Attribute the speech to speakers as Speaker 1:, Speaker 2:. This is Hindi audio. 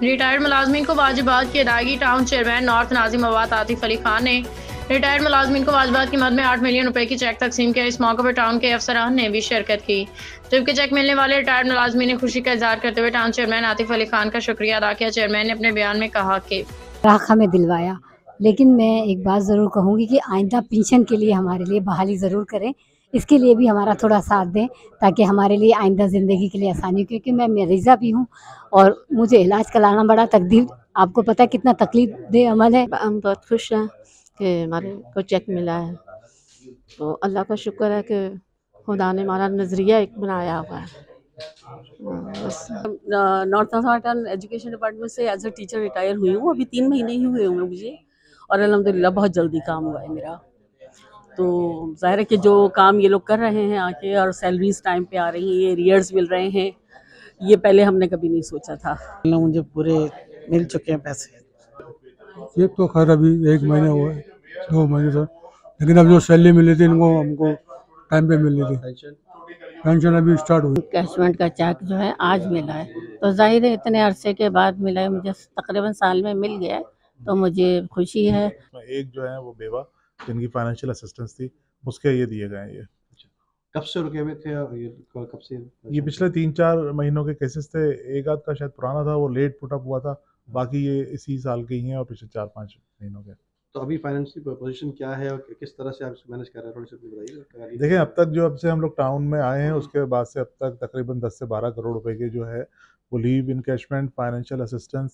Speaker 1: रिटायर्ड मुलाजमीन को वाजिबात की अदायगी। Town chairman north Nazimabad Atif Ali Khan ने रिटायर्ड मुलाजमीन को वाजिबात की मद में 8 मिलियन रुपए की चेक तकसीम किया। इस मौके पर टाउन के अफसरान ने भी शिरकत की, जबकि चेक मिलने वाले रिटायर्ड मुलाजमीन ने खुशी का इजहार करते हुए टाउन चेयरमैन आतिफ अली खान का शुक्रिया अदा किया। चेयरमैन ने अपने बयान में कहा कि
Speaker 2: राख हमें दिलवाया, लेकिन मैं एक बात ज़रूर कहूँगी कि आइंदा पेंशन के लिए हमारे लिए बहाली ज़रूर करें। इसके लिए भी हमारा थोड़ा साथ दें ताकि हमारे लिए आइंदा ज़िंदगी के लिए आसानी हो, क्योंकि मैं मरीज़ा भी हूँ और मुझे इलाज कराना बड़ा तकलीफ, आपको पता है कितना तकलीफ दे अमल है।
Speaker 3: हम बहुत खुश हैं कि हमारे को चेक मिला है, तो अल्लाह का शुक्र है कि खुदा ने हमारा नज़रिया एक बनाया हुआ है। नॉर्थ नॉर्थन एजुकेशन डिपार्टमेंट से एज ए टीचर रिटायर हुई हूँ। अभी 3 महीने ही हुए हुए मुझे, और अल्हम्दुलिल्लाह बहुत जल्दी काम हुआ है मेरा। तो ज़ाहिर है कि जो काम ये लोग कर रहे हैं आके, और सैलरीज टाइम पे आ रही हैं, एरियर्स मिल रहे हैं, ये पहले हमने कभी नहीं सोचा था।
Speaker 4: मुझे पूरे मिल चुके हैं पैसे।
Speaker 5: ये तो खैर अभी 1 महीना हुआ है, 2 महीने से, लेकिन अब जो सैलरी मिली थी इनको हमको टाइम पे मिल रही थी। पेंशन अभी स्टार्ट हुई।
Speaker 3: कैशमेंट का चेक जो है आज मिला है, तो जाहिर है इतने अरसे के बाद मिला है, मुझे तकरीबन साल में मिल गया है, तो मुझे खुशी है।
Speaker 6: एक जो है वो बेवा जिनकी फाइनेंशियल असिस्टेंस थी, उसके ये दिए गए हैं। ये
Speaker 7: कब से रुके हुए थे और ये कब से?
Speaker 6: ये पिछले 3-4 महीनों के केसेस थे। एक आध का शायद पुराना था, वो लेट पुट अप हुआ था, बाकी ये इसी साल के ही हैं और पिछले 4-5 महीनों के।
Speaker 7: तो अभी फाइनेंशियल पोजीशन क्या है और किस तरह से आप मैनेज कर रहे हैं, थोड़ी सी बताइए।
Speaker 6: देखिए, अब तक जो अब से हम लोग टाउन में आए हैं उसके बाद से अब तक तकरीबन 10 से 12 करोड़ रुपए के जो है वो लीव इनकैशमेंट, फाइनेंशियल असिस्टेंस